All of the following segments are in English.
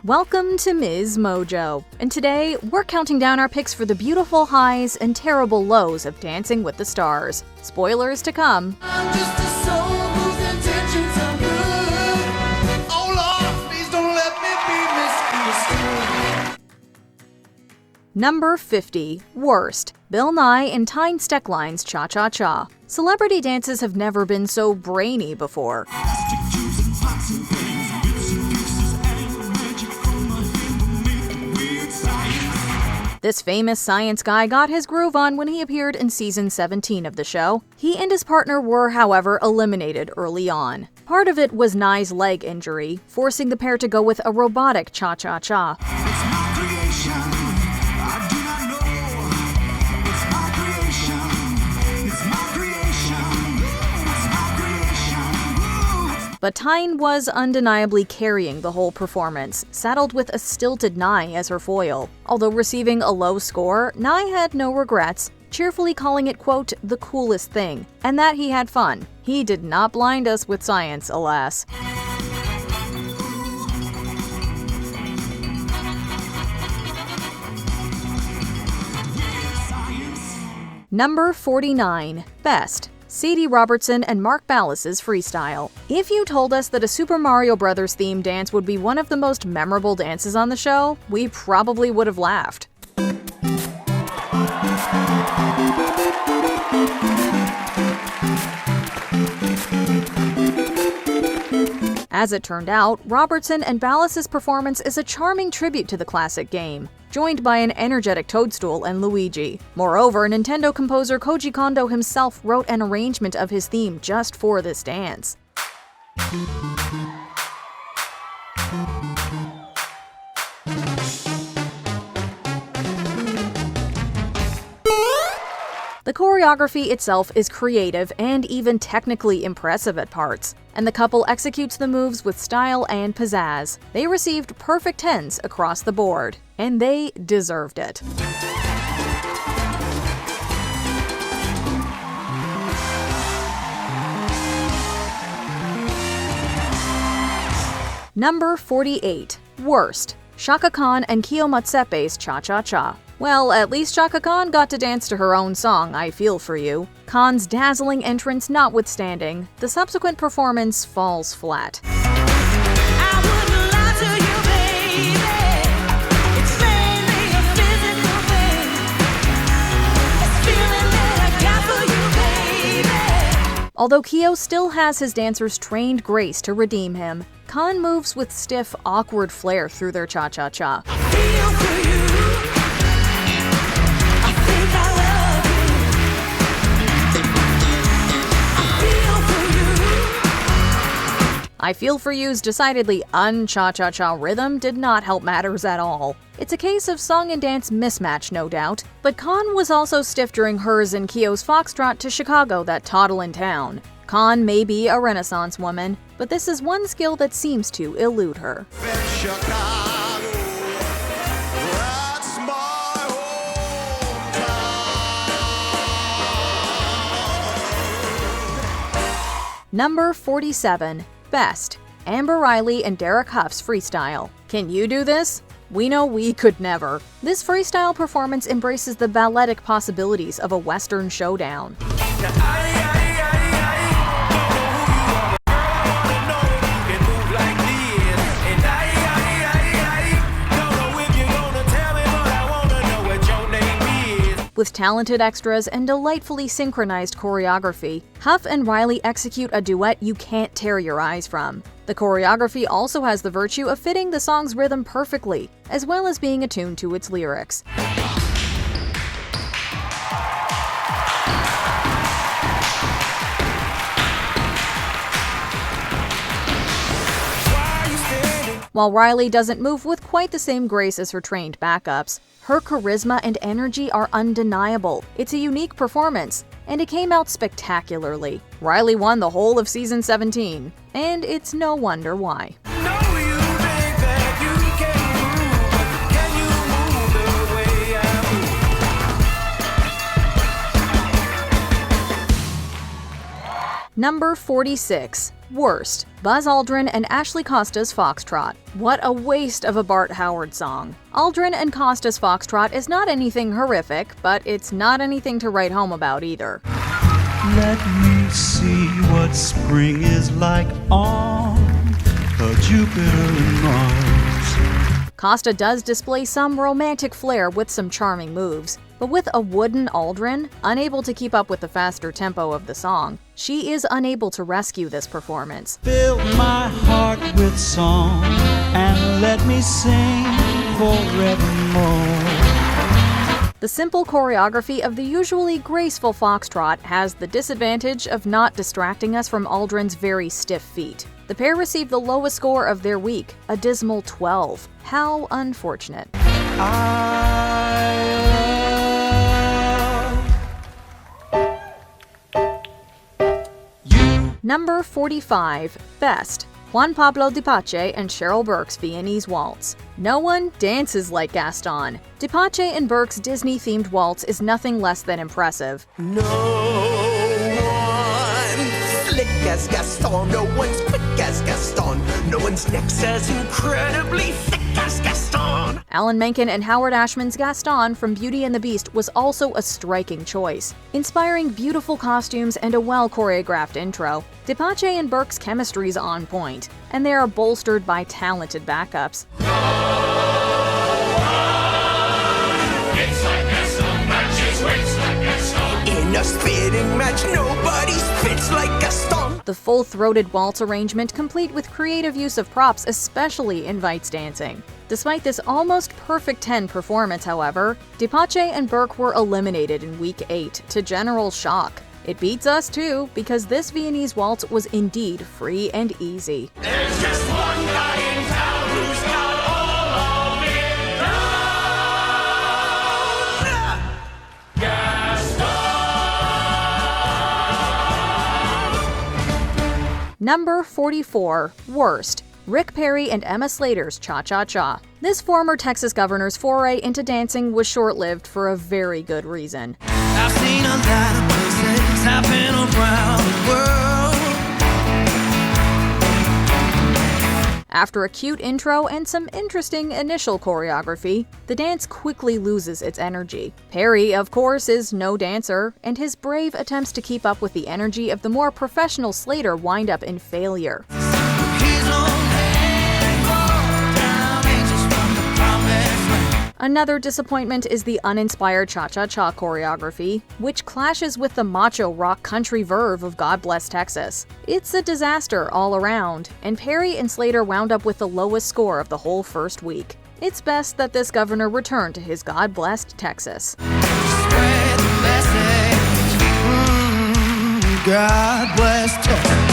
Welcome to MsMojo, and today we're counting down our picks for the beautiful highs and terrible lows of Dancing with the Stars. Spoilers to come. I'm just a soul whose intentions are good. Oh Lord, please don't let me be misunderstood. Number 50. Worst. Bill Nye and Tyne Steckline's Cha-Cha-Cha. Celebrity dances have never been so brainy before. This famous science guy got his groove on when he appeared in season 17 of the show. He and his partner were, however, eliminated early on. Part of it was Nye's leg injury, forcing the pair to go with a robotic cha-cha-cha. But Tyne was undeniably carrying the whole performance, saddled with a stilted Nye as her foil. Although receiving a low score, Nye had no regrets, cheerfully calling it, quote, the coolest thing, and that he had fun. He did not blind us with science, alas. Number 49. Best. Sadie Robertson and Mark Ballas's freestyle. If you told us that a Super Mario Bros. Theme dance would be one of the most memorable dances on the show, we probably would have laughed. As it turned out, Robertson and Ballas's performance is a charming tribute to the classic game, joined by an energetic Toadstool and Luigi. Moreover, Nintendo composer Koji Kondo himself wrote an arrangement of his theme just for this dance. The choreography itself is creative and even technically impressive at parts, and the couple executes the moves with style and pizzazz. They received perfect 10s across the board, and they deserved it. Number 48. Worst. Chaka Khan and Kyo Matsepe's Cha-Cha-Cha. Well, at least Chaka Khan got to dance to her own song, I Feel For You. Khan's dazzling entrance notwithstanding, the subsequent performance falls flat. I wouldn't lie to you, baby. It's mainly a physical thing. This feeling that I got for you, baby. Although Kyo still has his dancers' trained grace to redeem him, Khan moves with stiff, awkward flair through their cha-cha-cha. Feel for you. I Feel For You's decidedly un-cha-cha-cha rhythm did not help matters at all. It's a case of song and dance mismatch, no doubt, but Khan was also stiff during hers and Kyo's foxtrot to Chicago That Toddle in Town. Khan may be a Renaissance woman, but this is one skill that seems to elude her. Number 47. Best. Amber Riley and Derek Huff's freestyle. Can you do this? We know we could never. This freestyle performance embraces the balletic possibilities of a Western showdown. With talented extras and delightfully synchronized choreography, Huff and Riley execute a duet you can't tear your eyes from. The choreography also has the virtue of fitting the song's rhythm perfectly, as well as being attuned to its lyrics. While Riley doesn't move with quite the same grace as her trained backups, her charisma and energy are undeniable. It's a unique performance, and it came out spectacularly. Riley won the whole of season 17, and it's no wonder why. Number 46. Worst. Buzz Aldrin and Ashley Costa's Foxtrot. What a waste of a Bart Howard song. Aldrin and Costa's Foxtrot is not anything horrific, but it's not anything to write home about either. Let me see what spring is like on a Jupiter and Mars. Costa does display some romantic flair with some charming moves, but with a wooden Aldrin, unable to keep up with the faster tempo of the song, she is unable to rescue this performance. Fill my heart with song and let me sing forevermore. The simple choreography of the usually graceful foxtrot has the disadvantage of not distracting us from Aldrin's very stiff feet. The pair received the lowest score of their week, a dismal 12. How unfortunate. Number 45. Best. Juan Pablo Dipache and Cheryl Burke's Viennese Waltz. No one dances like Gaston. Dipache and Burke's Disney-themed waltz is nothing less than impressive. No one slick as Gaston, no one's quick as Gaston, no one's neck's as incredibly thick as Gaston. Alan Menken and Howard Ashman's Gaston from Beauty and the Beast was also a striking choice, inspiring beautiful costumes and a well-choreographed intro. Dipache and Burke's chemistry's on point, and they are bolstered by talented backups. In a spitting match, nobody spits like Gaston. The full-throated waltz arrangement, complete with creative use of props, especially invites dancing. Despite this almost perfect 10 performance, however, Dipache and Burke were eliminated in Week 8 to general shock. It beats us too, because this Viennese waltz was indeed free and easy. There's just one guy in town who's got all of it down. Gaston. Number 44. Worst. Rick Perry and Emma Slater's Cha-Cha-Cha. This former Texas governor's foray into dancing was short-lived for a very good reason. I've seen a lot of places happen around the world. After a cute intro and some interesting initial choreography, the dance quickly loses its energy. Perry, of course, is no dancer, and his brave attempts to keep up with the energy of the more professional Slater wind up in failure. Another disappointment is the uninspired cha-cha-cha choreography, which clashes with the macho rock country verve of God Bless Texas. It's a disaster all around, and Perry and Slater wound up with the lowest score of the whole first week. It's best that this governor return to his God-blessed Texas. Spread the message. God bless Texas.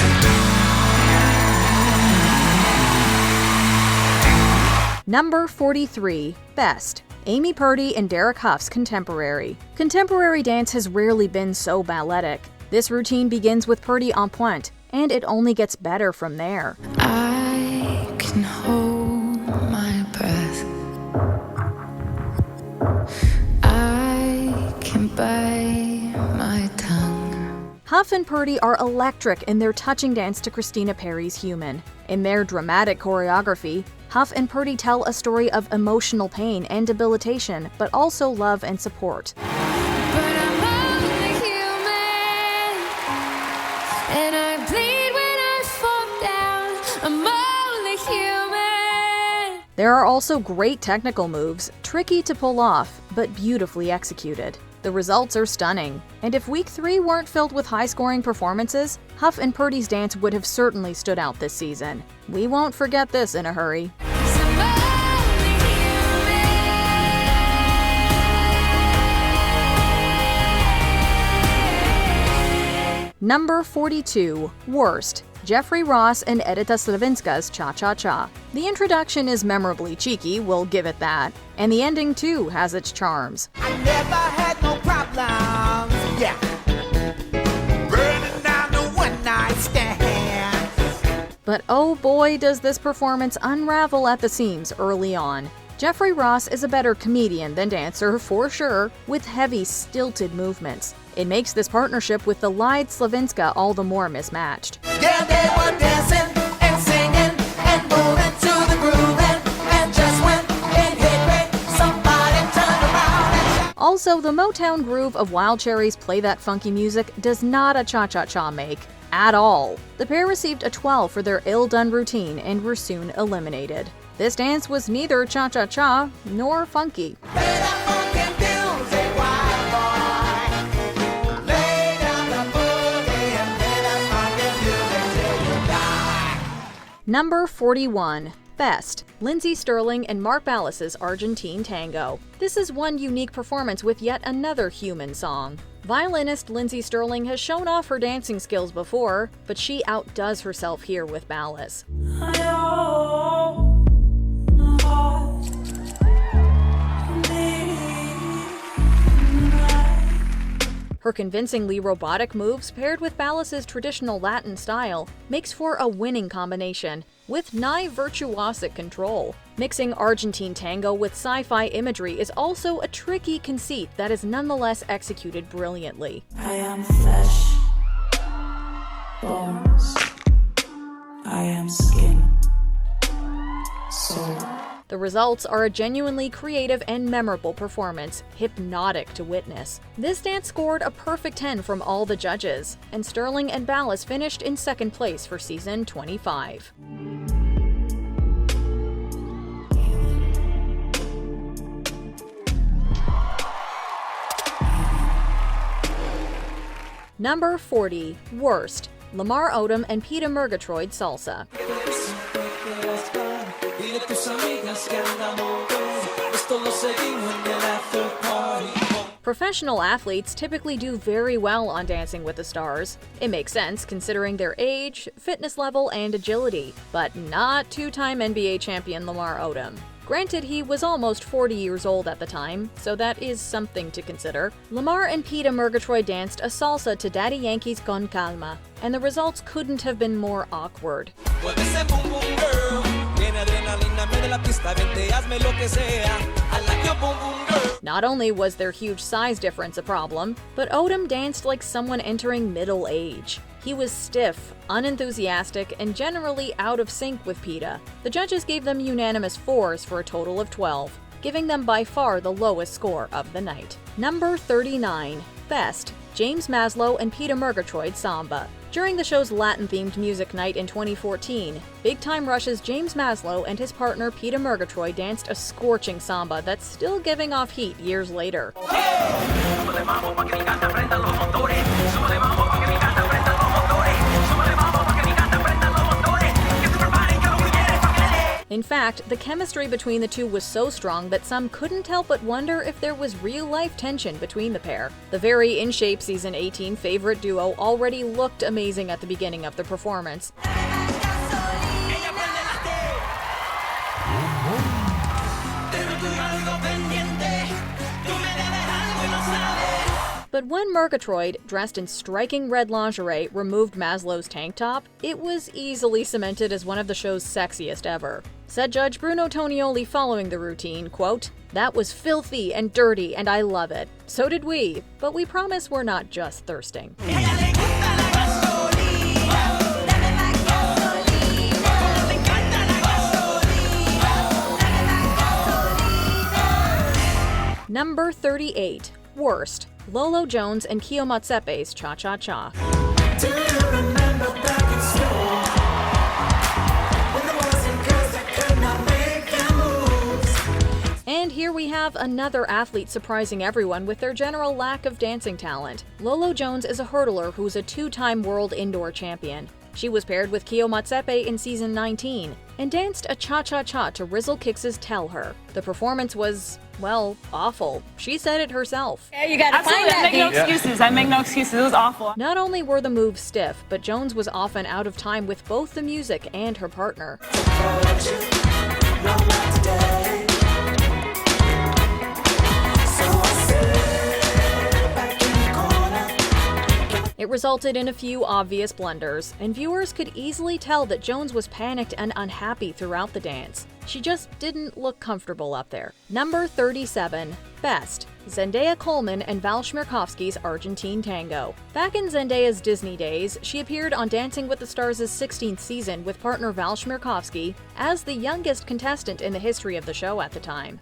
Number 43. Best. Amy Purdy and Derek Huff's Contemporary. Contemporary dance has rarely been so balletic. This routine begins with Purdy en pointe, and it only gets better from there. I can hold my breath. I can bite my tongue. Huff and Purdy are electric in their touching dance to Christina Perri's Human. In their dramatic choreography, Huff and Purdy tell a story of emotional pain and debilitation, but also love and support. But I'm only human, and I bleed when I fall down. I'm only human. There are also great technical moves, tricky to pull off, but beautifully executed. The results are stunning, and if Week 3 weren't filled with high-scoring performances, Huff and Purdy's dance would have certainly stood out this season. We won't forget this in a hurry. Number 42. Worst. Jeffrey Ross and Edita Slavinska's Cha-Cha-Cha. The introduction is memorably cheeky, we'll give it that, and the ending too has its charms. I never had no problems. Yeah. Burning down the one-night stand. But oh boy does this performance unravel at the seams early on. Jeffrey Ross is a better comedian than dancer for sure, with heavy, stilted movements. It makes this partnership with the Lied Slavinska all the more mismatched. Yeah, they were dancing and singing and moving to the groove and just when it hit me, somebody turned around and Also, the Motown groove of Wild Cherry's Play That Funky Music does not a cha-cha-cha make. At all. The pair received a 12 for their ill-done routine and were soon eliminated. This dance was neither cha-cha-cha nor funky. play that funky music, wild boy. Lay down the boogie and play that funky music till you die. Number 41. Best, Lindsey Stirling and Mark Ballas's Argentine Tango. This is one unique performance with yet another human song. Violinist Lindsey Stirling has shown off her dancing skills before, but she outdoes herself here with Ballas. Her convincingly robotic moves paired with Ballas's traditional Latin style makes for a winning combination, with nigh virtuosic control. Mixing Argentine tango with sci-fi imagery is also a tricky conceit that is nonetheless executed brilliantly. I am flesh, bones, I am skin, soul. The results are a genuinely creative and memorable performance, hypnotic to witness. This dance scored a perfect 10 from all the judges, and Stirling and Ballas finished in second place for season 25. Number 40. Worst, Lamar Odom and Peter Murgatroyd Salsa. Professional athletes typically do very well on Dancing with the Stars. It makes sense considering their age, fitness level, and agility, but not two-time NBA champion Lamar Odom. Granted, he was almost 40 years old at the time, so that is something to consider. Lamar and Peter Murgatroyd danced a salsa to Daddy Yankee's Con Calma, and the results couldn't have been more awkward. Not only was their huge size difference a problem, but Odom danced like someone entering middle age. He was stiff, unenthusiastic, and generally out of sync with PETA. The judges gave them unanimous 4s for a total of 12, giving them by far the lowest score of the night. Number 39. Best, James Maslow and Peter Murgatroyd Samba. During the show's Latin-themed music night in 2014, Big Time Rush's James Maslow and his partner Peter Murgatroyd danced a scorching samba that's still giving off heat years later. In fact, the chemistry between the two was so strong that some couldn't help but wonder if there was real-life tension between the pair. The very in-shape season 18 favorite duo already looked amazing at the beginning of the performance. But when Murgatroyd, dressed in striking red lingerie, removed Maslow's tank top, it was easily cemented as one of the show's sexiest ever. Said Judge Bruno Tonioli following the routine, quote, "That was filthy and dirty and I love it. So did we, but we promise we're not just thirsting." Number 38. Worst, Lolo Jones and Kyo Matsepe's Cha Cha Cha. Do you remember back in school when there wasn't girls that could not make their moves? And here we have another athlete surprising everyone with their general lack of dancing talent. Lolo Jones is a hurdler who's a 2-time world indoor champion. She was paired with Kyo Matsepe in season 19 and danced a cha-cha-cha to Rizzle Kicks' Tell Her. The performance was, well, awful. She said it herself. Yeah, you gotta find that I make no beat. excuses. I make no excuses. It was awful. Not only were the moves stiff, but Jones was often out of time with both the music and her partner. It resulted in a few obvious blunders, and viewers could easily tell that Jones was panicked and unhappy throughout the dance. She just didn't look comfortable up there. Number 37. Best. Zendaya Coleman and Val Chmerkovskiy's Argentine Tango. Back in Zendaya's Disney days, she appeared on Dancing with the Stars' 16th season with partner Val Chmerkovskiy as the youngest contestant in the history of the show at the time.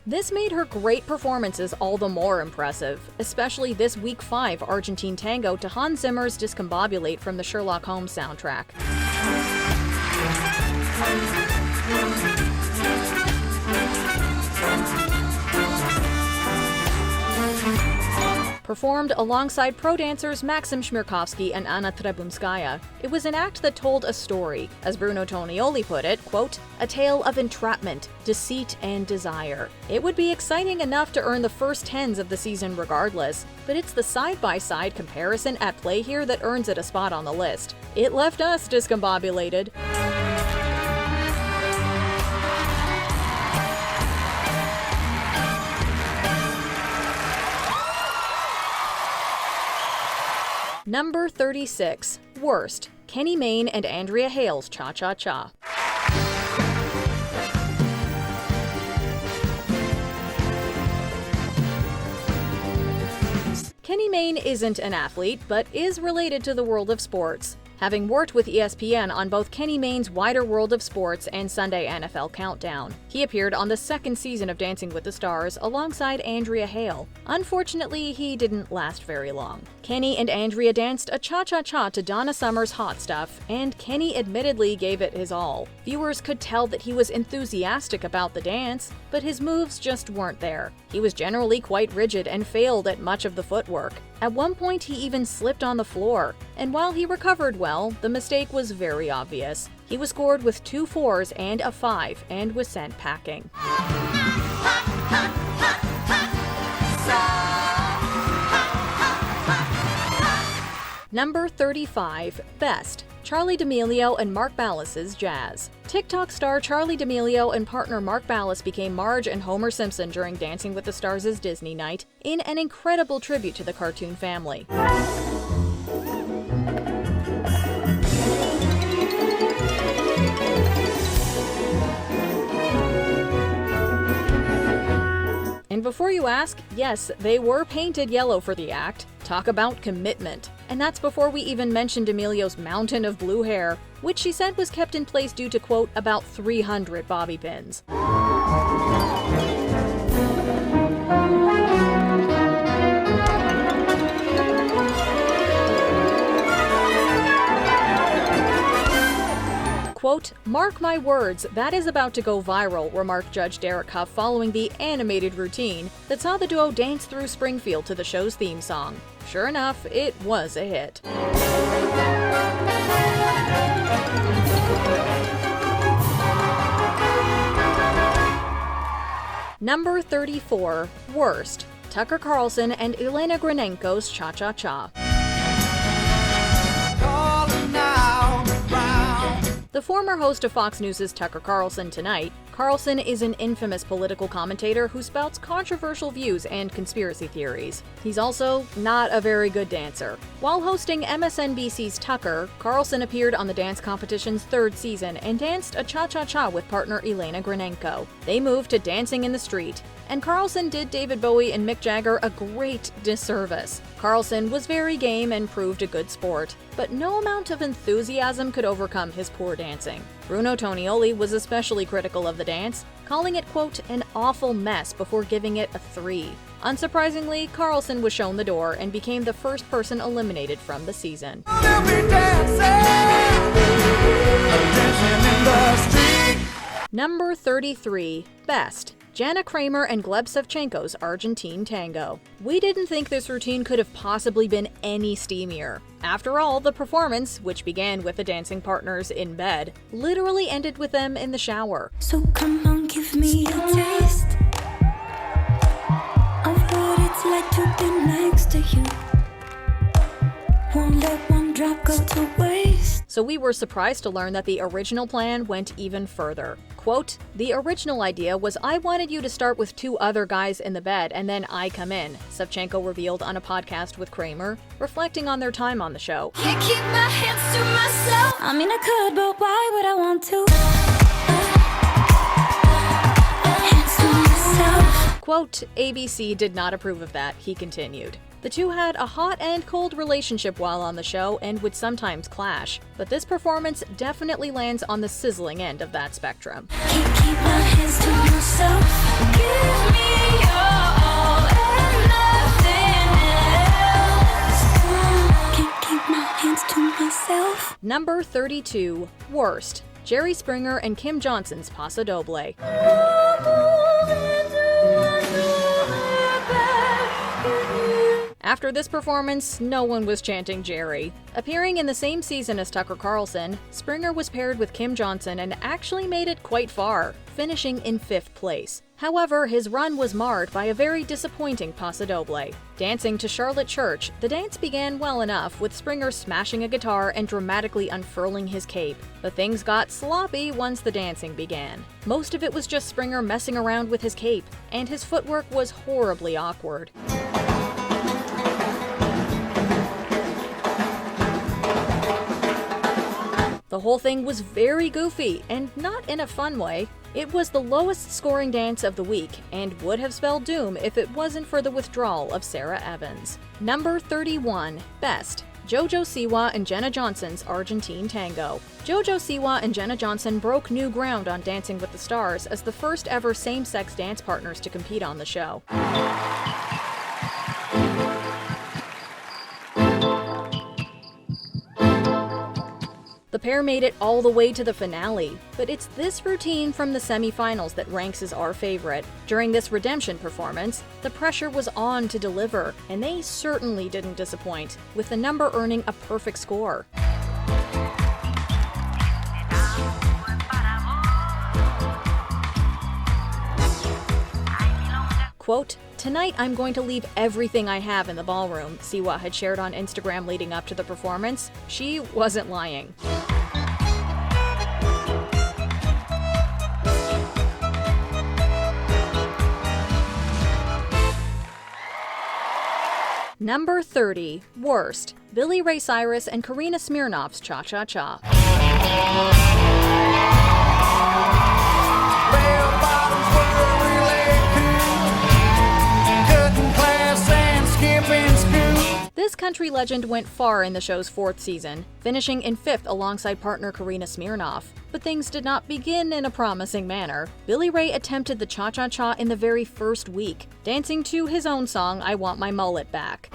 This made her great performances all the more impressive, especially this Week 5 Argentine Tango to Hans Zimmer's Discombobulate from the Sherlock Holmes soundtrack. Performed alongside pro dancers Maksim Chmerkovskiy and Anna Trebunskaya. It was an act that told a story, as Bruno Tonioli put it, quote, a tale of entrapment, deceit, and desire. It would be exciting enough to earn the first 10s of the season regardless, but it's the side-by-side comparison at play here that earns it a spot on the list. It left us discombobulated. Number 36. Worst. Kenny Mayne and Andrea Hale's Cha-Cha-Cha. Kenny Mayne isn't an athlete, but is related to the world of sports, having worked with ESPN on both Kenny Mayne's Wider World of Sports and Sunday NFL Countdown. He appeared on the second season of Dancing with the Stars alongside Andrea Hale. Unfortunately, he didn't last very long. Kenny and Andrea danced a cha-cha-cha to Donna Summer's Hot Stuff, and Kenny admittedly gave it his all. Viewers could tell that he was enthusiastic about the dance, but his moves just weren't there. He was generally quite rigid and failed at much of the footwork. At one point, he even slipped on the floor, and while he recovered well, the mistake was very obvious. He was scored with 2 4s and a 5 and was sent packing. Number 35. Best. Charli D'Amelio and Mark Ballas's Jazz. TikTok star Charli D'Amelio and partner Mark Ballas became Marge and Homer Simpson during Dancing with the Stars' Disney night in an incredible tribute to the cartoon family. And before you ask, yes, they were painted yellow for the act. Talk about commitment. And that's before we even mentioned D'Amelio's mountain of blue hair, which she said was kept in place due to, quote, about 300 bobby pins. Quote, mark my words, that is about to go viral, remarked Judge Derek Huff following the animated routine that saw the duo dance through Springfield to the show's theme song. Sure enough, it was a hit. Number 34. Worst. Tucker Carlson and Elena Granenko's Cha-Cha-Cha. The former host of Fox News' Tucker Carlson Tonight, Carlson is an infamous political commentator who spouts controversial views and conspiracy theories. He's also not a very good dancer. While hosting MSNBC's Tucker, Carlson appeared on the dance competition's 3rd season and danced a cha-cha-cha with partner Elena Granenko. They moved to Dancing in the Street, and Carlson did David Bowie and Mick Jagger a great disservice. Carlson was very game and proved a good sport, but no amount of enthusiasm could overcome his poor dancing. Bruno Tonioli was especially critical of the dance, calling it, quote, an awful mess before giving it a 3. Unsurprisingly, Carlson was shown the door and became the first person eliminated from the season. Number 33. Best. Jana Kramer and Gleb Savchenko's Argentine Tango. We didn't think this routine could have possibly been any steamier. After all, the performance, which began with the dancing partners in bed, literally ended with them in the shower. So come on, give me a taste of what it's like to be next to you. Won't let one drop go to waste. so we were surprised to learn that the original plan went even further. Quote, "The original idea was I wanted you to start with 2 other guys in the bed and then I come in," Savchenko revealed on a podcast with Kramer, reflecting on their time on the show. Can't keep my hands to myself. I mean, I could, but why would I want to? Hands to myself. Quote, "ABC did not approve of that," he continued. The two had a hot and cold relationship while on the show and would sometimes clash, but this performance definitely lands on the sizzling end of that spectrum. Can't keep my hands to myself. Give me your all and nothing else. Can't keep my hands to myself. Number 32, Worst. Jerry Springer and Kim Johnson's Paso Doble. After this performance, no one was chanting Jerry. Appearing in the same season as Tucker Carlson, Springer was paired with Kim Johnson and actually made it quite far, finishing in 5th place. However, his run was marred by a very disappointing Paso Doble. Dancing to Charlotte Church, the dance began well enough, with Springer smashing a guitar and dramatically unfurling his cape. But things got sloppy once the dancing began. Most of it was just Springer messing around with his cape, and his footwork was horribly awkward. The whole thing was very goofy, and not in a fun way. It was the lowest scoring dance of the week, and would have spelled doom if it wasn't for the withdrawal of Sarah Evans. Number 31, Best. JoJo Siwa and Jenna Johnson's Argentine Tango. JoJo Siwa and Jenna Johnson broke new ground on Dancing with the Stars as the first ever same-sex dance partners to compete on the show. The pair made it all the way to the finale, but it's this routine from the semifinals that ranks as our favorite. During this redemption performance, the pressure was on to deliver, and they certainly didn't disappoint, with the number earning a perfect score. Quote, "Tonight I'm going to leave everything I have in the ballroom," Siwa had shared on Instagram leading up to the performance. She wasn't lying. Number 30, Worst. Billy Ray Cyrus and Karina Smirnoff's Cha-Cha-Cha. Bell bottoms were really cool, cutting class and skipping school. This country legend went far in the show's 4th season, finishing in 5th alongside partner Karina Smirnoff. But things did not begin in a promising manner. Billy Ray attempted the Cha-Cha-Cha in the very first week, dancing to his own song, I Want My Mullet Back.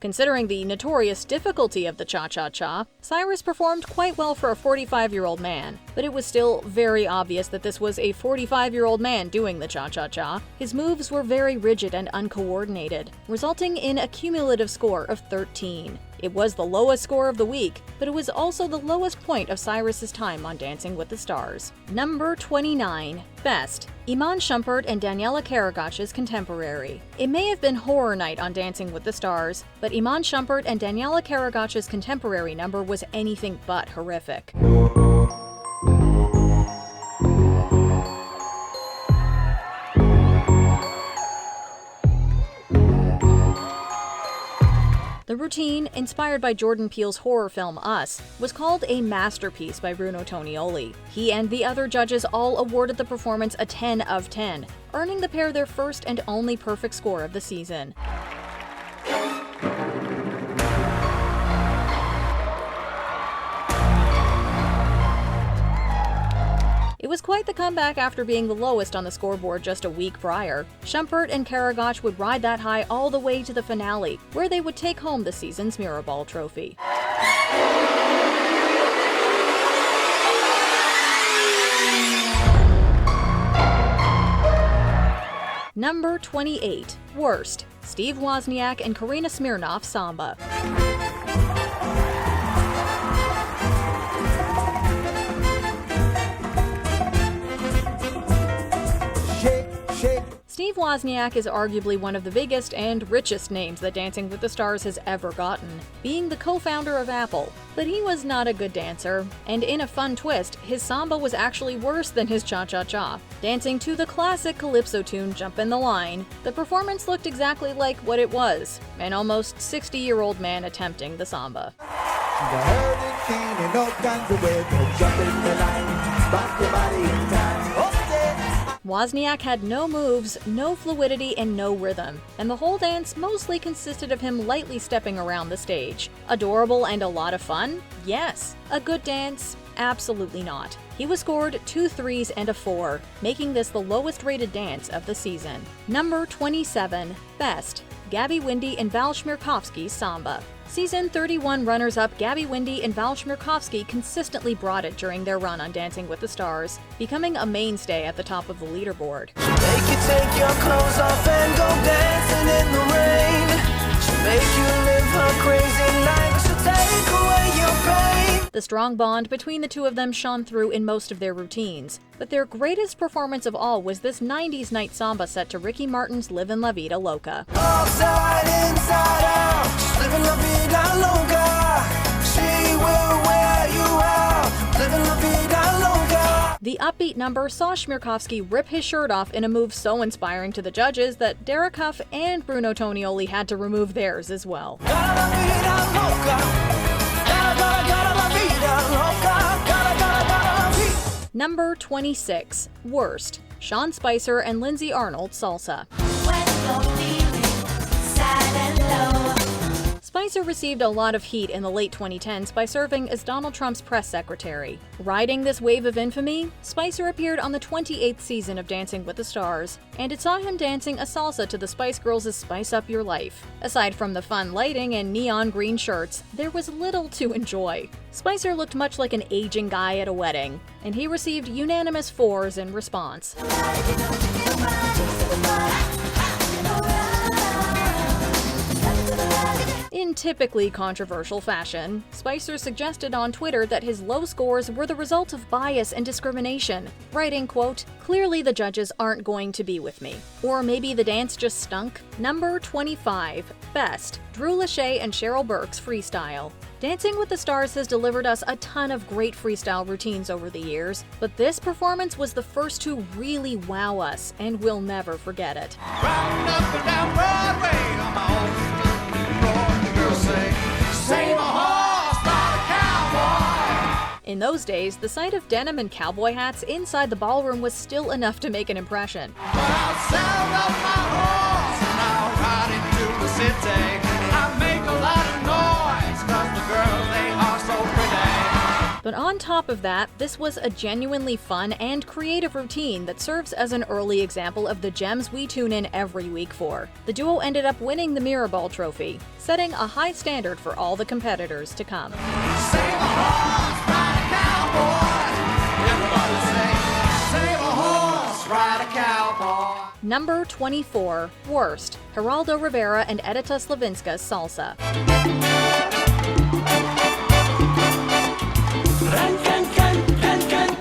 Considering the notorious difficulty of the Cha-Cha-Cha, Cyrus performed quite well for a 45-year-old man, but it was still very obvious that this was a 45-year-old man doing the Cha-Cha-Cha. His moves were very rigid and uncoordinated, resulting in a cumulative score of 13. It was the lowest score of the week, but it was also the lowest point of Cyrus's time on Dancing with the Stars. Number 29, Best. Iman Shumpert and Daniela Karagach's Contemporary. It may have been horror night on Dancing with the Stars, but Iman Shumpert and Daniela Karagach's Contemporary number was anything but horrific. The routine, inspired by Jordan Peele's horror film Us, was called a masterpiece by Bruno Tonioli. He and the other judges all awarded the performance a 10 of 10, earning the pair their first and only perfect score of the season. It was quite the comeback after being the lowest on the scoreboard just a week prior. Shumpert and Karagach would ride that high all the way to the finale, where they would take home the season's Mirrorball trophy. Number 28, Worst. Steve Wozniak and Karina Smirnoff Samba. Steve Wozniak is arguably one of the biggest and richest names that Dancing with the Stars has ever gotten, being the co-founder of Apple. But he was not a good dancer, and in a fun twist, his samba was actually worse than his cha-cha-cha. Dancing to the classic calypso tune Jump in the Line, the performance looked exactly like what it was, an almost 60-year-old man attempting the samba. The hurricane in all kinds of ways, but jump in the line, rock your body in time. Oh, yeah. Wozniak had no moves, no fluidity, and no rhythm, and the whole dance mostly consisted of him lightly stepping around the stage. Adorable and a lot of fun? Yes. A good dance? Absolutely not. He was scored 2 3s and a 4, making this the lowest rated dance of the season. Number 27. Best. Gabby Windey and Val Chmerkovskiy Samba. Season 31 runners-up Gabby Windey and Val Chmerkovskiy consistently brought it during their run on Dancing with the Stars, becoming a mainstay at the top of the leaderboard. Make you take your clothes off and go dancing in the rain. She'll make you live her crazy life. She'll take away your pain. The strong bond between the two of them shone through in most of their routines, but their greatest performance of all was this 90s night samba set to Ricky Martin's Livin' La Vida Loca. Outside, inside out. She's living la vida loca. She will wear you out. Living la vida loca. The upbeat number saw Chmerkovskiy rip his shirt off in a move so inspiring to the judges that Derek Huff and Bruno Tonioli had to remove theirs as well. Gotta la vida loca. Gotta la vida loca. Gotta vida. Number 26. Worst. Sean Spicer and Lindsay Arnold Salsa. When you're feeling sad and low. Spicer received a lot of heat in the late 2010s by serving as Donald Trump's press secretary. Riding this wave of infamy, Spicer appeared on the 28th season of Dancing with the Stars, and it saw him dancing a salsa to the Spice Girls' Spice Up Your Life. Aside from the fun lighting and neon green shirts, there was little to enjoy. Spicer looked much like an aging guy at a wedding, and he received unanimous 4s in response. In typically controversial fashion, Spicer suggested on Twitter that his low scores were the result of bias and discrimination, writing, quote, "Clearly the judges aren't going to be with me. Or maybe the dance just stunk." Number 25. Best. Drew Lachey and Cheryl Burke's Freestyle. Dancing with the Stars has delivered us a ton of great freestyle routines over the years, but this performance was the first to really wow us, and we'll never forget it. Riding up and down Broadway on my own floor, the girls say, "Save a horse, ride a cowboy." In those days, the sight of denim and cowboy hats inside the ballroom was still enough to make an impression. But I'll saddle up my horse and I'll ride into the city. I make a lot of noise 'cause the girls, they are so pretty. But on top of that, this was a genuinely fun and creative routine that serves as an early example of the gems we tune in every week for. The duo ended up winning the Mirrorball Trophy, setting a high standard for all the competitors to come. Save a horse, ride a cowboy. Everybody say, save a horse, ride a cowboy. Number 24. Worst. Geraldo Rivera and Edita Slavinska's Salsa.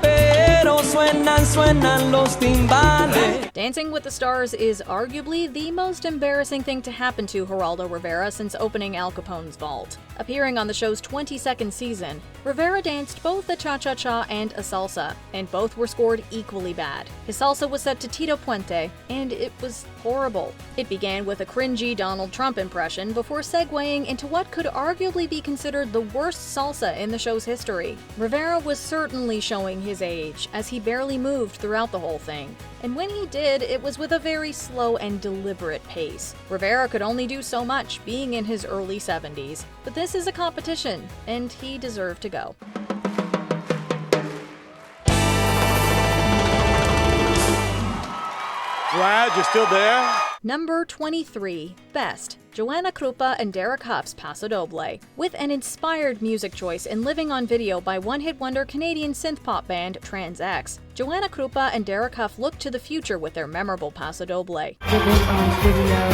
Pero suenan los timbales. Dancing with the Stars is arguably the most embarrassing thing to happen to Geraldo Rivera since opening Al Capone's vault. Appearing on the show's 22nd season, Rivera danced both a cha-cha-cha and a salsa, and both were scored equally bad. His salsa was set to Tito Puente, and it was horrible. It began with a cringy Donald Trump impression before segueing into what could arguably be considered the worst salsa in the show's history. Rivera was certainly showing his age, as he barely moved throughout the whole thing. And when he did, it was with a very slow and deliberate pace. Rivera could only do so much, being in his early 70s. But this is a competition, and he deserved to go. Brad, you still there? Number 23. Best. Joanna Krupa and Derek Huff's Paso Doble. With an inspired music choice in Living on Video by one-hit wonder Canadian synth-pop band Trans X, Joanna Krupa and Derek Huff look to the future with their memorable Paso Doble. Living on video.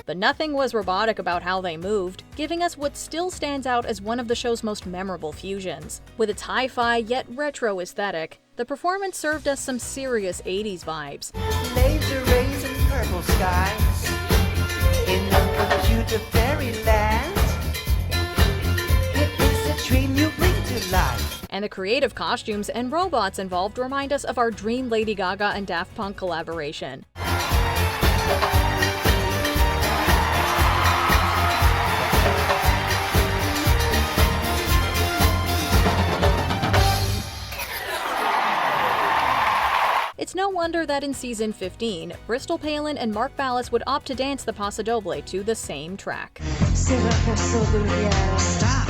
but nothing was robotic about how they moved, giving us what still stands out as one of the show's most memorable fusions. With its hi-fi yet retro aesthetic, the performance served us some serious 80s vibes. Laser rays and purple skies in a computer fairyland. It is a dream you bring to life. And the creative costumes and robots involved remind us of our dream Lady Gaga and Daft Punk collaboration. It's no wonder that in season 15, Bristol Palin and Mark Ballas would opt to dance the paso doble to the same track. Stop.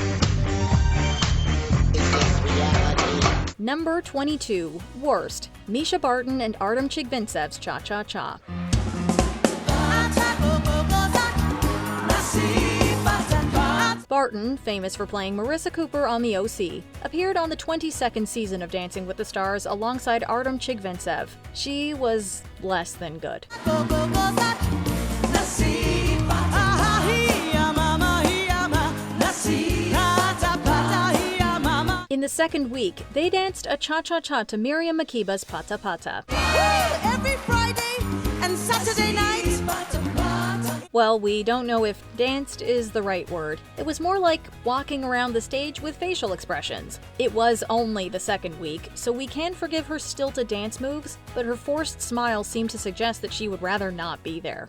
Number 22, Worst, Misha Barton and Artem Chigvintsev's Cha-Cha-Cha. Barton, famous for playing Marissa Cooper on The OC, appeared on the 22nd season of Dancing with the Stars alongside Artem Chigvintsev. She was less than good. In the second week, they danced a cha-cha-cha to Miriam Makiba's Pata Pata. Every Friday and Saturday night. Well, we don't know if danced is the right word. It was more like walking around the stage with facial expressions. It was only the second week, so we can forgive her stilted dance moves, but her forced smile seemed to suggest that she would rather not be there.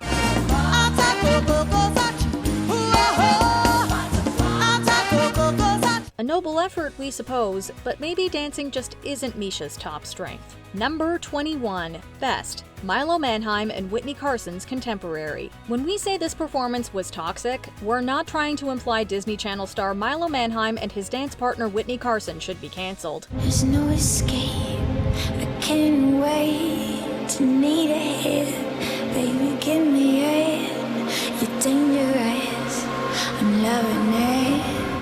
A noble effort, we suppose, but maybe dancing just isn't Misha's top strength. Number 21, Best, Milo Manheim and Whitney Carson's Contemporary. When we say this performance was toxic, we're not trying to imply Disney Channel star Milo Manheim and his dance partner Whitney Carson should be cancelled. There's no escape. I can't wait to need a hit. Baby, give me it. You're dangerous. I'm loving it.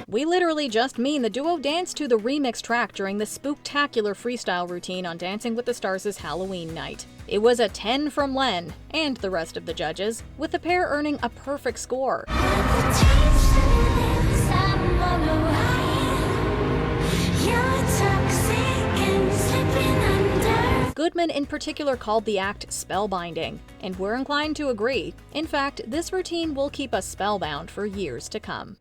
We literally just mean the duo danced to the remix track during the spooktacular freestyle routine on Dancing with the Stars' Halloween night. It was a 10 from Len, and the rest of the judges, with the pair earning a perfect score. Goodman in particular called the act spellbinding, and we're inclined to agree. In fact, this routine will keep us spellbound for years to come.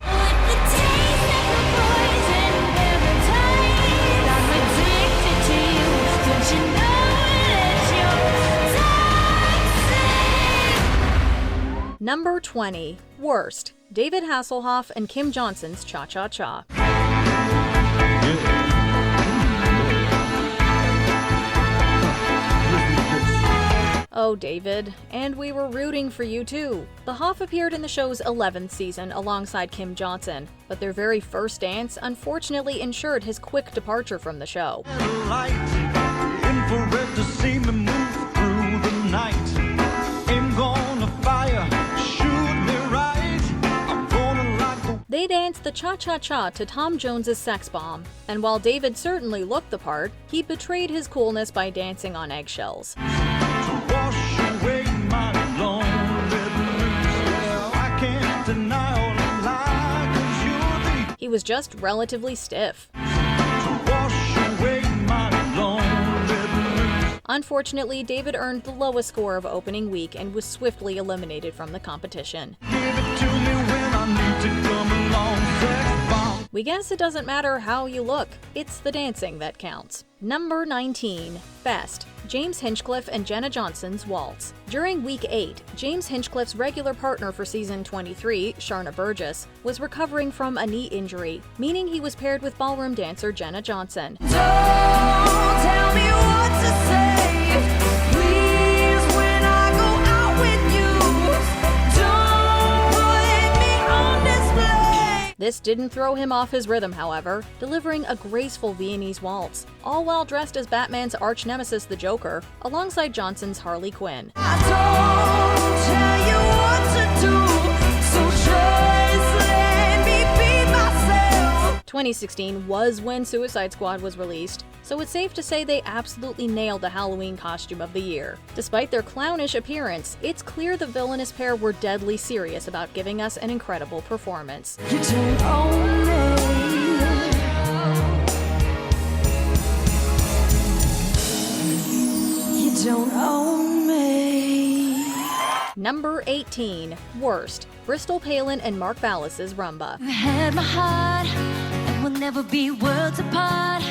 Number 20, Worst, David Hasselhoff and Kim Johnson's Cha-Cha-Cha. Oh, David, and we were rooting for you too. The Hoff appeared in the show's 11th season alongside Kim Johnson, but their very first dance unfortunately ensured his quick departure from the show. Infrared to see me move through the night. Ain't gonna fire, shoot me right. I'm gonna like the They danced the Cha-Cha-Cha to Tom Jones's Sex Bomb, and while David certainly looked the part, he betrayed his coolness by dancing on eggshells. wash away my lonely blues. I can't deny all I like, 'cause you're the He was just relatively stiff. wash away my lonely blues. Unfortunately, David earned the lowest score of opening week and was swiftly eliminated from the competition. Give it to me when I need to come along, sex bomb. We guess it doesn't matter how you look, it's the dancing that counts. Number 19, Best, James Hinchcliffe and Jenna Johnson's Waltz. During week 8, James Hinchcliffe's regular partner for season 23, Sharna Burgess, was recovering from a knee injury, meaning he was paired with ballroom dancer Jenna Johnson. Don't tell me what to say, please, when I go out with you. Don't put me on display. This didn't throw him off his rhythm, however, delivering a graceful Viennese waltz, all while dressed as Batman's arch nemesis the Joker, alongside Johnson's Harley Quinn. I don't tell you what to do, so just let me be myself. 2016 was when Suicide Squad was released, so it's safe to say they absolutely nailed the Halloween costume of the year. Despite their clownish appearance, it's clear the villainous pair were deadly serious about giving us an incredible performance. You don't own me. You don't own me. Number 18. Worst. Bristol Palin and Mark Ballas's Rumba. You had my heart, and we'll never be worlds apart.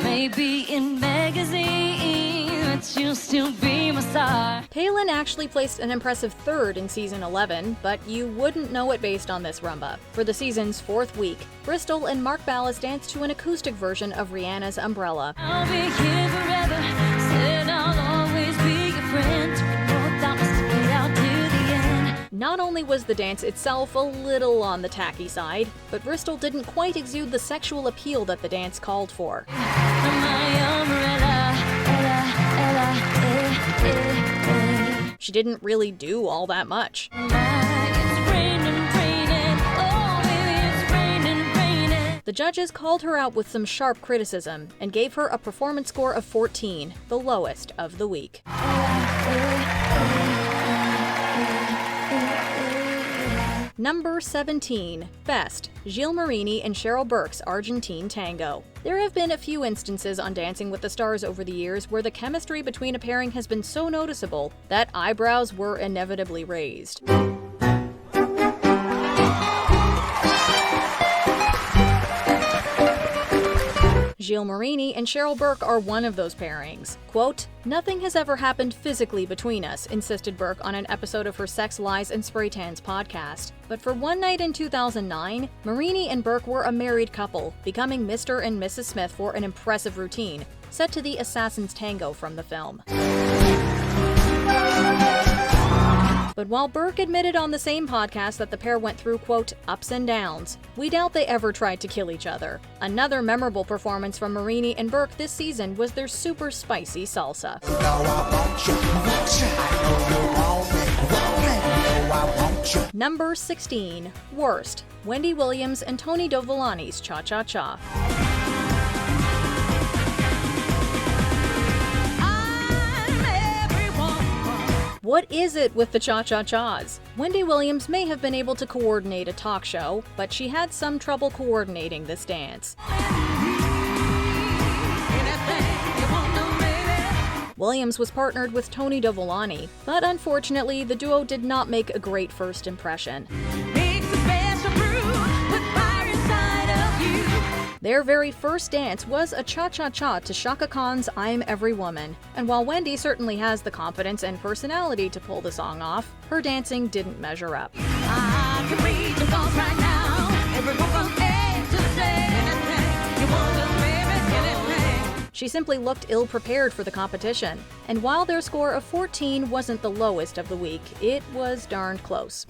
Maybe in magazines, but you'll still be my star. Palin actually placed an impressive 3rd in season 11, but you wouldn't know it based on this Rumba. For the season's 4th week, Bristol and Mark Ballas danced to an acoustic version of Rihanna's Umbrella. I'll be here forever, said I'll always be your friend. Thought was to get out to the end. Not only was the dance itself a little on the tacky side, but Bristol didn't quite exude the sexual appeal that the dance called for. She didn't really do all that much. The judges called her out with some sharp criticism and gave her a performance score of 14, the lowest of the week. Number 17. Best. Gilles Marini and Cheryl Burke's Argentine Tango. There have been a few instances on Dancing with the Stars over the years where the chemistry between a pairing has been so noticeable that eyebrows were inevitably raised. Gilles Marini and Cheryl Burke are one of those pairings. Quote, "Nothing has ever happened physically between us," insisted Burke on an episode of her Sex, Lies, and Spray Tans podcast. But for one night in 2009, Marini and Burke were a married couple, becoming Mr. and Mrs. Smith for an impressive routine, set to the Assassin's Tango from the film. But while Burke admitted on the same podcast that the pair went through, quote, "ups and downs," we doubt they ever tried to kill each other. Another memorable performance from Marini and Burke this season was their super spicy salsa. Number 16. Worst. Wendy Williams and Tony Dovolani's Cha-Cha-Cha. What is it with the Cha-Cha-Chas? Wendy Williams may have been able to coordinate a talk show, but she had some trouble coordinating this dance. Williams was partnered with Tony Dovolani, but unfortunately, the duo did not make a great first impression. Their very first dance was a cha-cha-cha to Chaka Khan's I'm Every Woman, and while Wendy certainly has the confidence and personality to pull the song off, her dancing didn't measure up. I can read your thoughts right now. Everyone from A to Z. You want to baby, anything. She simply looked ill-prepared for the competition, and while their score of 14 wasn't the lowest of the week, it was darned close.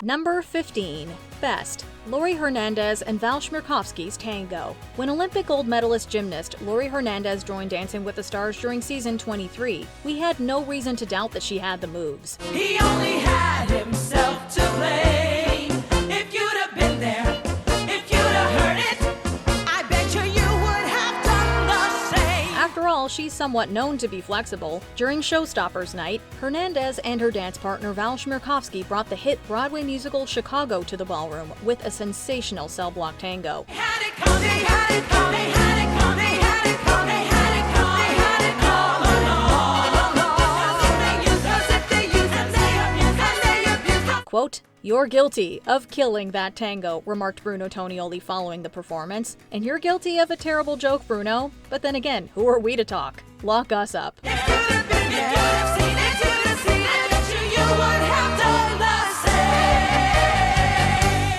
Number 15. Best. Lori Hernandez and Val Chmerkovskiy's Tango. When Olympic gold medalist gymnast Lori Hernandez joined Dancing with the Stars during season 23, we had no reason to doubt that she had the moves. He only had himself to blame. If you'd have been there, if you'd have heard it, I bet you would have done the same. After all, she's somewhat known to be flexible. During Showstoppers night, Hernandez and her dance partner Val Chmerkovskiy brought the hit Broadway musical Chicago to the ballroom with a sensational cell block tango. Had it come, they had it come, they had it come, they had it come, they had it come, they had it all along. They used us if they used us, they abused us. Quote, "You're guilty of killing that tango," remarked Bruno Tonioli following the performance. "And you're guilty of a terrible joke, Bruno. But then again, who are we to talk? Lock us up." If you'd have been there, if you'd have seen it, you'd have seen it, I bet you would have done the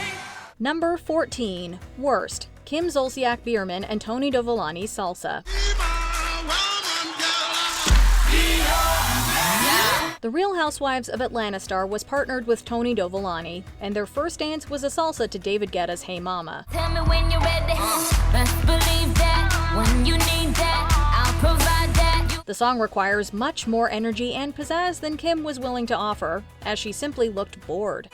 same. Number 14. Worst. Kim Zolciak-Biermann and Tony Dovolani's Salsa. The Real Housewives of Atlanta star was partnered with Tony Dovolani, and their first dance was a salsa to David Guetta's Hey Mama. Tell me when you're ready. Best believe that when you need that, I'll provide that. The The song requires much more energy and pizzazz than Kim was willing to offer, as she simply looked bored.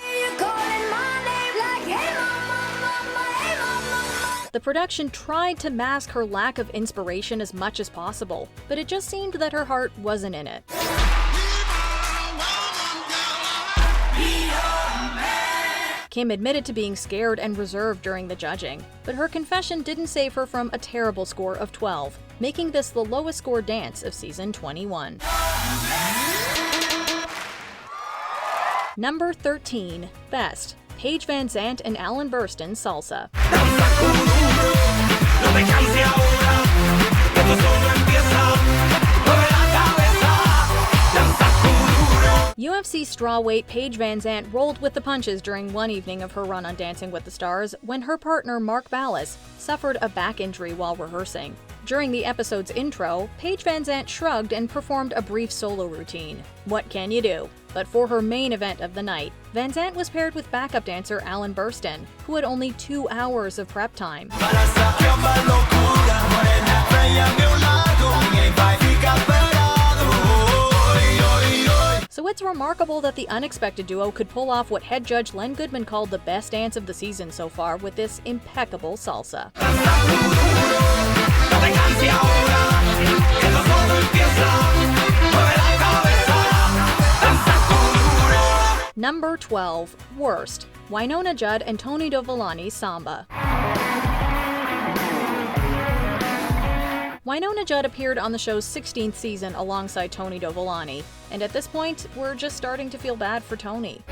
The production tried to mask her lack of inspiration as much as possible, but it just seemed that her heart wasn't in it. Kim admitted to being scared and reserved during the judging, but her confession didn't save her from a terrible score of 12, making this the lowest score dance of season 21. Number 13. Best. Paige Van Zandt and Alan Burstyn, Salsa. UFC strawweight Paige Van Zandt rolled with the punches during one evening of her run on Dancing with the Stars when her partner Mark Ballas suffered a back injury while rehearsing. During the episode's intro, Paige Van Zandt shrugged and performed a brief solo routine. What can you do? But for her main event of the night, Van Zandt was paired with backup dancer Alan Burstyn, who had only 2 hours of prep time. So it's remarkable that the unexpected duo could pull off what head judge Len Goodman called the best dance of the season so far with this impeccable salsa. Number 12. Worst. Wynonna Judd and Tony Dovolani's Samba. Wynonna Judd appeared on the show's 16th season alongside Tony Dovolani, and at this point, we're just starting to feel bad for Tony.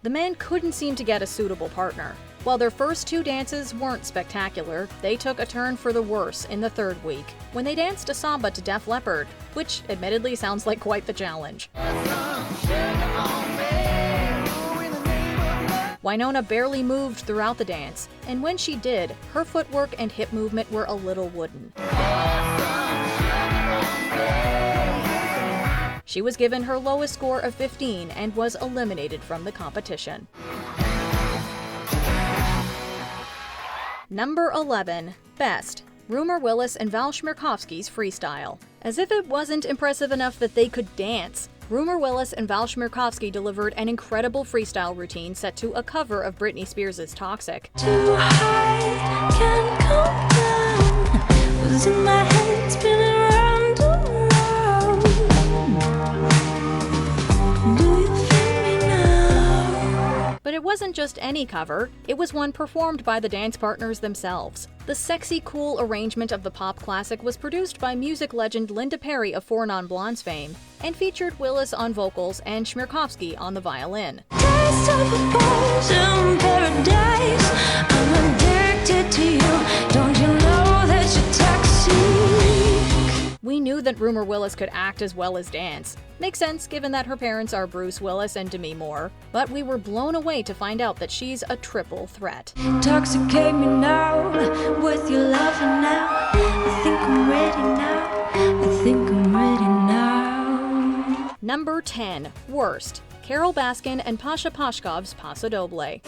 The man couldn't seem to get a suitable partner. While their first 2 dances weren't spectacular, they took a turn for the worse in the 3rd week, when they danced a samba to Def Leppard, which admittedly sounds like quite the challenge. Wynonna barely moved throughout the dance, and when she did, her footwork and hip movement were a little wooden. She was given her lowest score of 15 and was eliminated from the competition. Number 11. Best. Rumer, Willis, and Val Chmerkovskiy's freestyle. As if it wasn't impressive enough that they could dance, Rumer, Willis, and Val Chmerkovskiy delivered an incredible freestyle routine set to a cover of Britney Spears' Toxic. Too high, can't come down. Was in my head, spinning round and round. Do you feel me now? But it wasn't just any cover, it was one performed by the dance partners themselves. The sexy, cool arrangement of the pop classic was produced by music legend Linda Perry of 4 Non Blondes fame, and featured Willis on vocals and Chmerkovskiy on the violin. Taste of a poison paradise. I'm addicted to you. Don't you know that you're toxic? We knew that Rumer Willis could act as well as dance. Makes sense given that her parents are Bruce Willis and Demi Moore, but we were blown away to find out that she's a triple threat. Intoxicate me now with your loving now. I think I'm ready now. I think I'm ready now. Number 10. Worst. Carole Baskin and Pasha Pashkov's Paso Doble.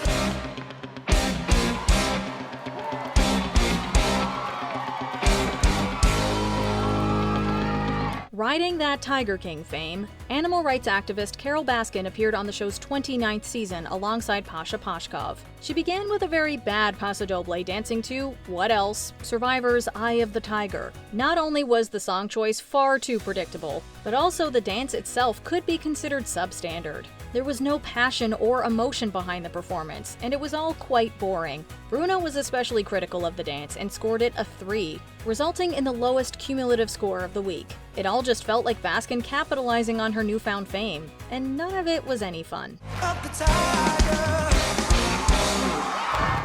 Riding that Tiger King fame, animal rights activist Carole Baskin appeared on the show's 29th season alongside Pasha Pashkov. She began with a very bad Paso Doble dancing to, what else, Survivor's Eye of the Tiger. Not only was the song choice far too predictable, but also the dance itself could be considered substandard. There was no passion or emotion behind the performance, and it was all quite boring. Bruno was especially critical of the dance and scored it a 3, resulting in the lowest cumulative score of the week. It all just felt like Baskin capitalizing on her newfound fame, and none of it was any fun.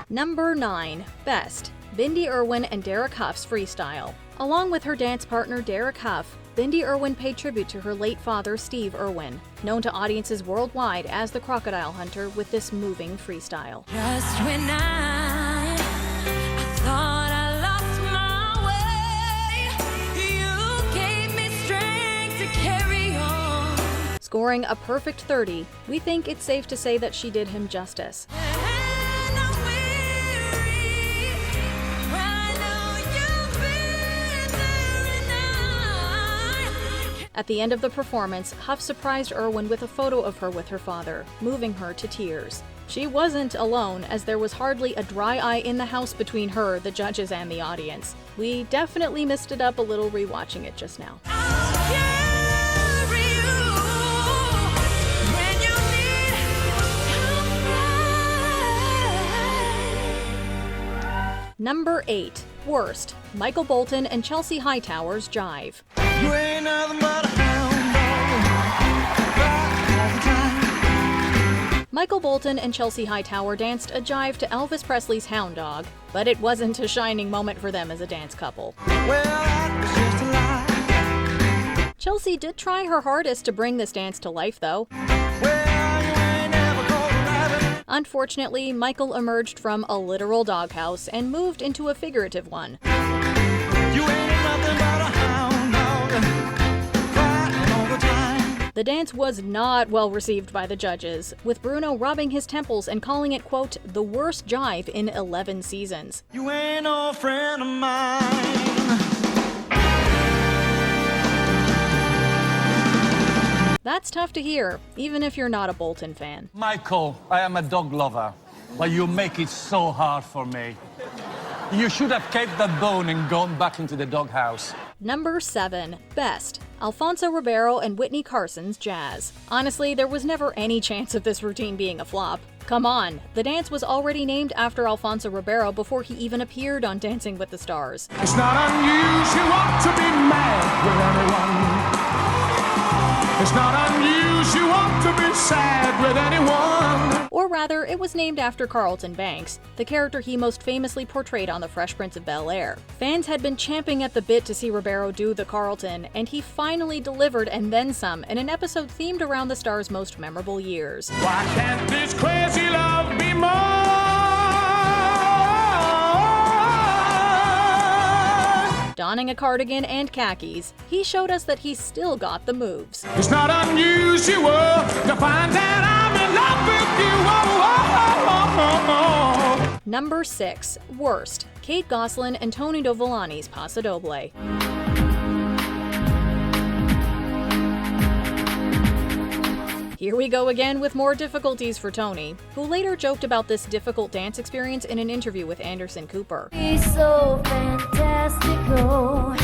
Number 9. Best. Bindi Irwin and Derek Huff's freestyle. Along with her dance partner Derek Huff, Bindi Irwin paid tribute to her late father Steve Irwin, known to audiences worldwide as the Crocodile Hunter, with this moving freestyle. Just when I thought I lost my way, you gave me strength to carry on. Scoring a perfect 30, we think it's safe to say that she did him justice. And I'm weary, I know At the end of the performance, Huff surprised Irwin with a photo of her with her father, moving her to tears. She wasn't alone, as there was hardly a dry eye in the house between her, the judges, and the audience. We definitely missed it up a little rewatching it just now. Number 8. Worst. Michael Bolton and Chelsea Hightower's Jive. You ain't nothing but a hound dog. Cry all the time. Michael Bolton and Chelsea Hightower danced a jive to Elvis Presley's Hound Dog, but it wasn't a shining moment for them as a dance couple. Well, that was just a lie. Chelsea did try her hardest to bring this dance to life, though. Well, you ain't never caught a rabbit. Unfortunately, Michael emerged from a literal doghouse and moved into a figurative one. You ain't nothing but a hound dog. Crying all the time. The dance was not well received by the judges, with Bruno rubbing his temples and calling it, quote, the worst jive in 11 seasons. You ain't no friend of mine. That's tough to hear, even if you're not a Bolton fan. Michael, I am a dog lover, but you make it so hard for me. You should have kept that bone and gone back into the doghouse. Number 7. Best. Alfonso Ribeiro and Whitney Carson's Jazz. Honestly, there was never any chance of this routine being a flop. Come on, the dance was already named after Alfonso Ribeiro before he even appeared on Dancing with the Stars. It's not unusual to be mad with anyone. It's not unusual to be sad with anyone. Or rather, it was named after Carlton Banks, the character he most famously portrayed on The Fresh Prince of Bel-Air. Fans had been champing at the bit to see Ribeiro do the Carlton, and he finally delivered and then some in an episode themed around the star's most memorable years. Why can't this crazy love be more? Donning a cardigan and khakis, he showed us that he still got the moves. It's not unusual to find that I'm in love with you. Oh, oh, oh, oh, oh. Number 6. Worst. Kate Gosselin and Tony Dovolani's Paso Doble. Here we go again with more difficulties for Tony, who later joked about this difficult dance experience in an interview with Anderson Cooper. He's so fantastical.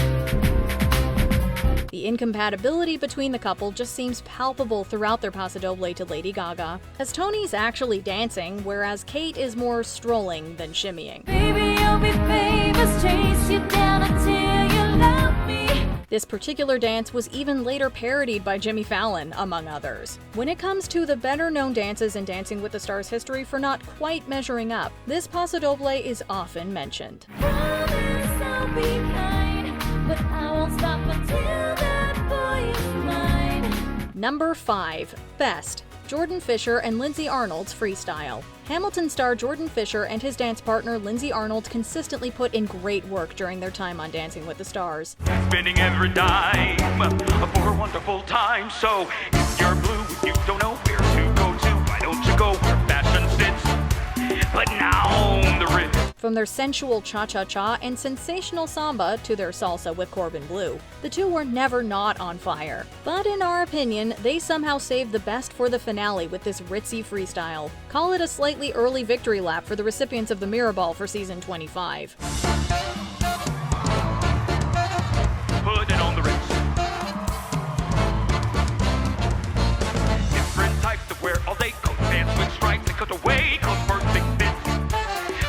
The incompatibility between the couple just seems palpable throughout their Paso Doble to Lady Gaga, as Tony's actually dancing, whereas Kate is more strolling than shimmying. Baby, you'll be famous, chase you down until you love me. This particular dance was even later parodied by Jimmy Fallon, among others. When it comes to the better-known dances in Dancing with the Stars history for not quite measuring up, this Paso Doble is often mentioned. Promise I'll be kind, but I won't stop until that boy is mine. Number 5. Best. Jordan Fisher and Lindsay Arnold's Freestyle. Hamilton star Jordan Fisher and his dance partner Lindsay Arnold consistently put in great work during their time on Dancing with the Stars. Spending every dime for a wonderful time. So if you're blue, you don't know where to go to. Why don't you go where fashion sits? But now on the wrist. From their sensual cha-cha-cha and sensational samba to their salsa with Corbin Bleu, the two were never not on fire. But in our opinion, they somehow saved the best for the finale with this ritzy freestyle. Call it a slightly early victory lap for the recipients of the Mirror Ball for season 25. Put it on the wrist. Different types of wear all day coat pants with stripes and cut away cause perfect fit.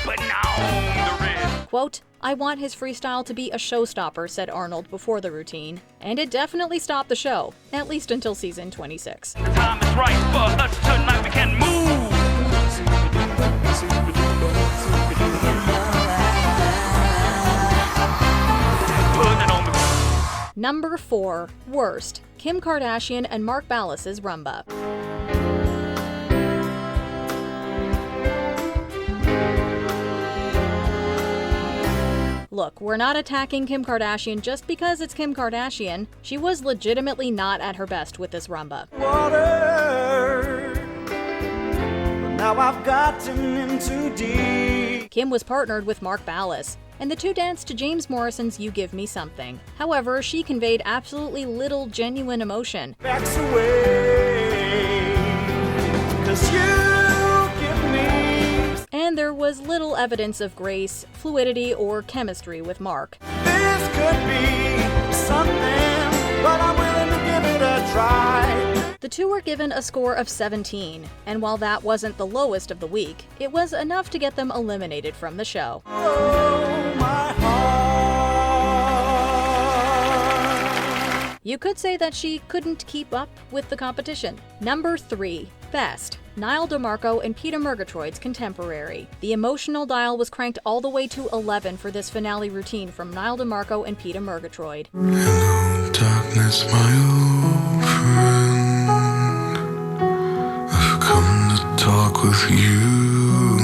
But now on the wrist. Quote, I want his freestyle to be a showstopper, said Arnold before the routine. And it definitely stopped the show, at least until season 26. The time is right for us tonight. We can move. Put it on the wrist. Number 4. Worst. Kim Kardashian and Mark Ballas's Rumba. Look, we're not attacking Kim Kardashian just because it's Kim Kardashian. She was legitimately not at her best with this rumba. Water, but now I've gotten in too deep. Kim was partnered with Mark Ballas, and the two danced to James Morrison's You Give Me Something. However, she conveyed absolutely little genuine emotion. Backs away, 'cause you give me. And there was little evidence of grace, fluidity, or chemistry with Mark. This could be something, but I'm willing to give it a try. The two were given a score of 17, and while that wasn't the lowest of the week, it was enough to get them eliminated from the show. Oh, my heart. You could say that she couldn't keep up with the competition. Number 3. Best. Nyle DiMarco and Peter Murgatroyd's Contemporary. The emotional dial was cranked all the way to 11 for this finale routine from Nyle DiMarco and Peter Murgatroyd. Hello, darkness, my old friend. I've come to talk with you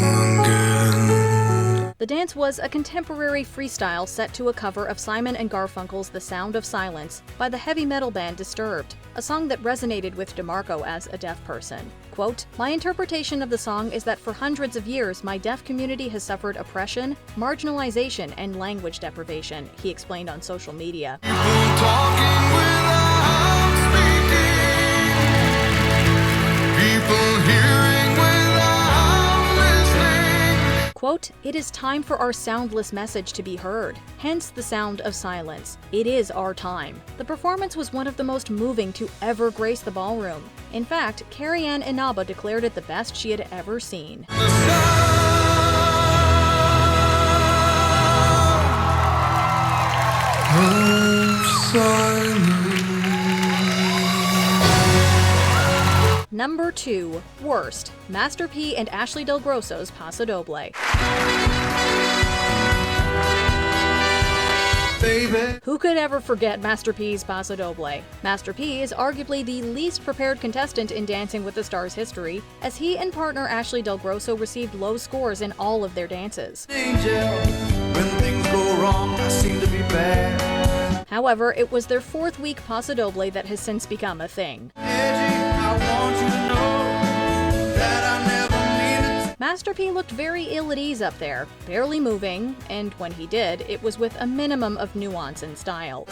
again. The dance was a contemporary freestyle set to a cover of Simon & Garfunkel's The Sound of Silence by the heavy metal band Disturbed, a song that resonated with DiMarco as a deaf person. Quote, "My interpretation of the song is that for hundreds of years, my deaf community has suffered oppression, marginalization, and language deprivation," he explained on social media. Talking without speaking. People hearing without listening. Quote, "It is time for our soundless message to be heard, hence the sound of silence. It is our time." The performance was one of the most moving to ever grace the ballroom. In fact, Carrie-Anne Inaba declared it the best she had ever seen. Number 2. Worst. Master P and Ashley Del Grosso's Paso Doble. Baby. Who could ever forget Master P's Paso Doble? Master P is arguably the least prepared contestant in Dancing with the Stars history, as he and partner Ashley Del Grosso received low scores in all of their dances. Angel, when things go wrong, I seem to be bad. However, it was their 4th week Paso Doble that has since become a thing. I want you to know that I never needed. Master P looked very ill at ease up there, barely moving, and when he did, it was with a minimum of nuance and style.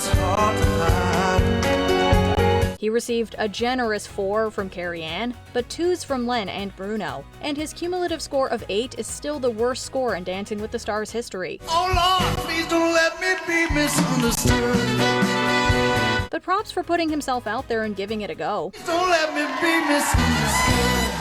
He received a generous 4 from Carrie-Anne, but 2s from Len and Bruno, and his cumulative score of 8 is still the worst score in Dancing with the Stars history. Oh Lord, please don't let me be misunderstood. But props for putting himself out there and giving it a go. Don't let me be misunderstood.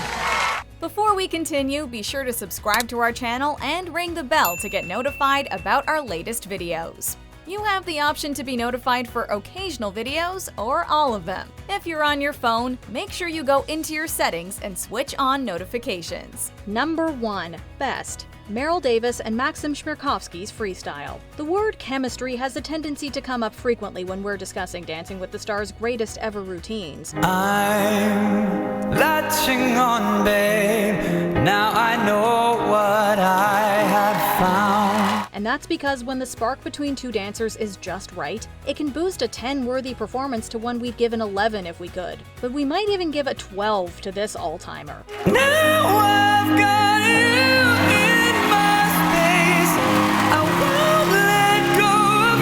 Before we continue, be sure to subscribe to our channel and ring the bell to get notified about our latest videos. You have the option to be notified for occasional videos or all of them. If you're on your phone, make sure you go into your settings and switch on notifications. Number 1. Best. Meryl Davis and Maksim Chmerkovskiy's Freestyle. The word chemistry has a tendency to come up frequently when we're discussing Dancing with the Stars' greatest ever routines. I'm latching on, babe. Now I know what I have found. And that's because when the spark between two dancers is just right, it can boost a 10-worthy performance to one we'd give an 11 if we could. But we might even give a 12 to this all-timer. Now I've got you in my space. I won't let go of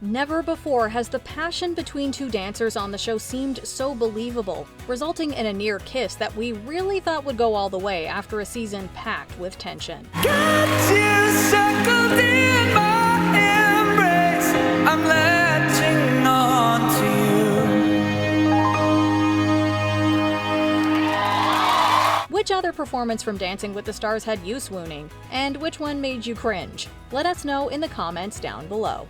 you. Never before has the passion between two dancers on the show seemed so believable, resulting in a near kiss that we really thought would go all the way after a season packed with tension. Got you circled in my embrace. I'm latching on to you. Which other performance from Dancing with the Stars had you swooning? And which one made you cringe? Let us know in the comments down below.